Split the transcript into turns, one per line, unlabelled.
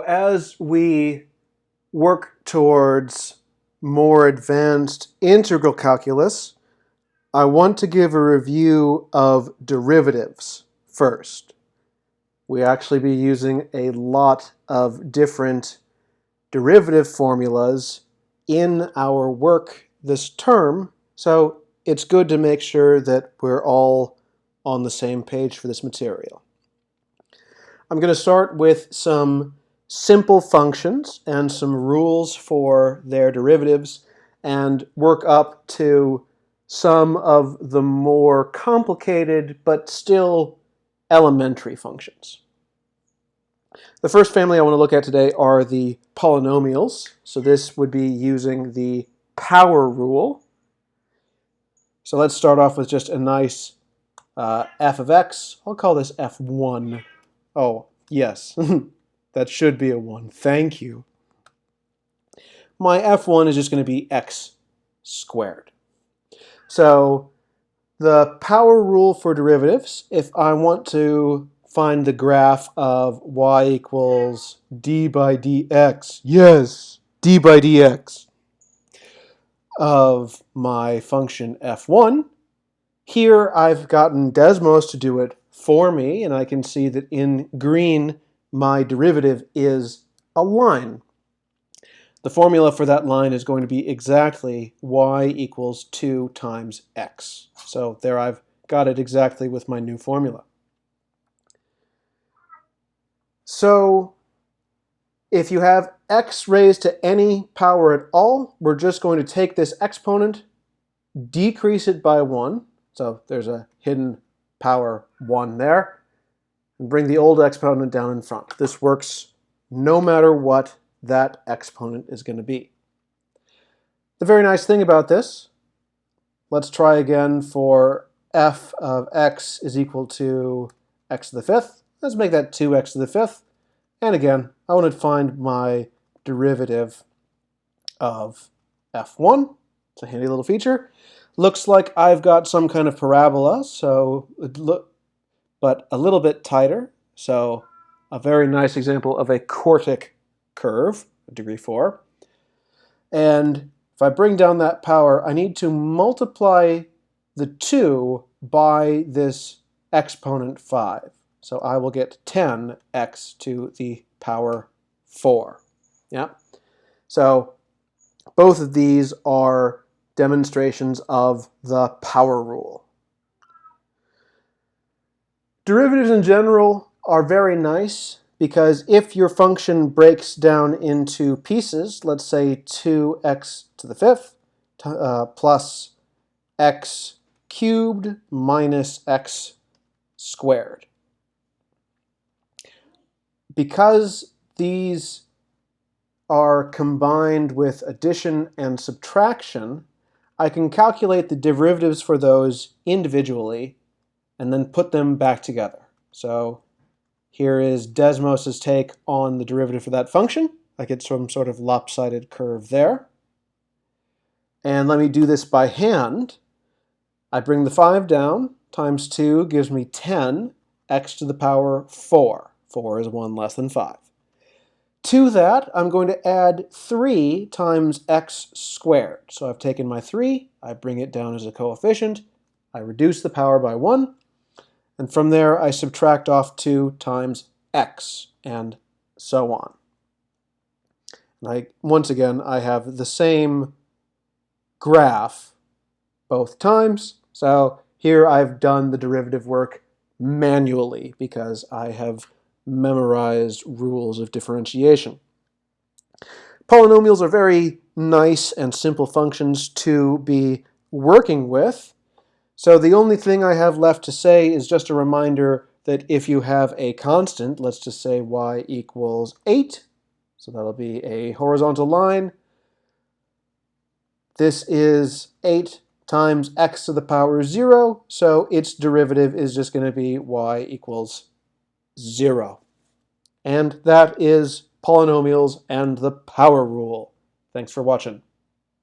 as we work towards more advanced integral calculus, I want to give a review of derivatives first. We actually be using a lot of different derivative formulas in our work this term, so it's good to make sure that we're all on the same page for this material. I'm going to start with some simple functions and some rules for their derivatives and work up to some of the more complicated but still elementary functions. The first family I want to look at today are the polynomials. So this would be using the power rule. So let's start off with just a nice f of x. I'll call this f1. Oh, yes, that should be a 1. Thank you. My f1 is just going to be x squared. So the power rule for derivatives, if I want to find the graph of y equals d by dx, yes, d by dx, of my function f1, here I've gotten Desmos to do it for me, and I can see that in green my derivative is a line. The formula for that line is going to be exactly y equals 2 times x. So there I've got it exactly with my new formula. So if you have x raised to any power at all, we're just going to take this exponent, decrease it by 1, so there's a hidden power 1 there, and bring the old exponent down in front. This works no matter what that exponent is going to be. The very nice thing about this, let's try again for f of x is equal to x to the 5th. Let's make that 2x to the 5th. And again, I want to find my derivative of f1. It's a handy little feature. Looks like I've got some kind of parabola, but a little bit tighter. So a very nice example of a quartic curve, degree 4. And if I bring down that power, I need to multiply the 2 by this exponent 5. So I will get 10x to the power 4. Yeah. So both of these are demonstrations of the power rule. Derivatives in general are very nice because if your function breaks down into pieces, let's say 2x to the 5th plus x cubed minus x squared. Because these are combined with addition and subtraction, I can calculate the derivatives for those individually and then put them back together. So here is Desmos' take on the derivative for that function. I get some sort of lopsided curve there. And let me do this by hand. I bring the 5 down, times 2 gives me 10, x to the power 4. 4 is 1 less than 5. To that, I'm going to add 3 times x squared. So I've taken my 3, I bring it down as a coefficient, I reduce the power by 1, and from there I subtract off 2 times x, and so on. And once again, I have the same graph both times. So here I've done the derivative work manually because I have memorized rules of differentiation. Polynomials are very nice and simple functions to be working with. So the only thing I have left to say is just a reminder that if you have a constant, let's just say y equals 8, so that'll be a horizontal line. This is 8 times x to the power 0, so its derivative is just going to be y equals 0. And that is polynomials and the power rule. Thanks for watching.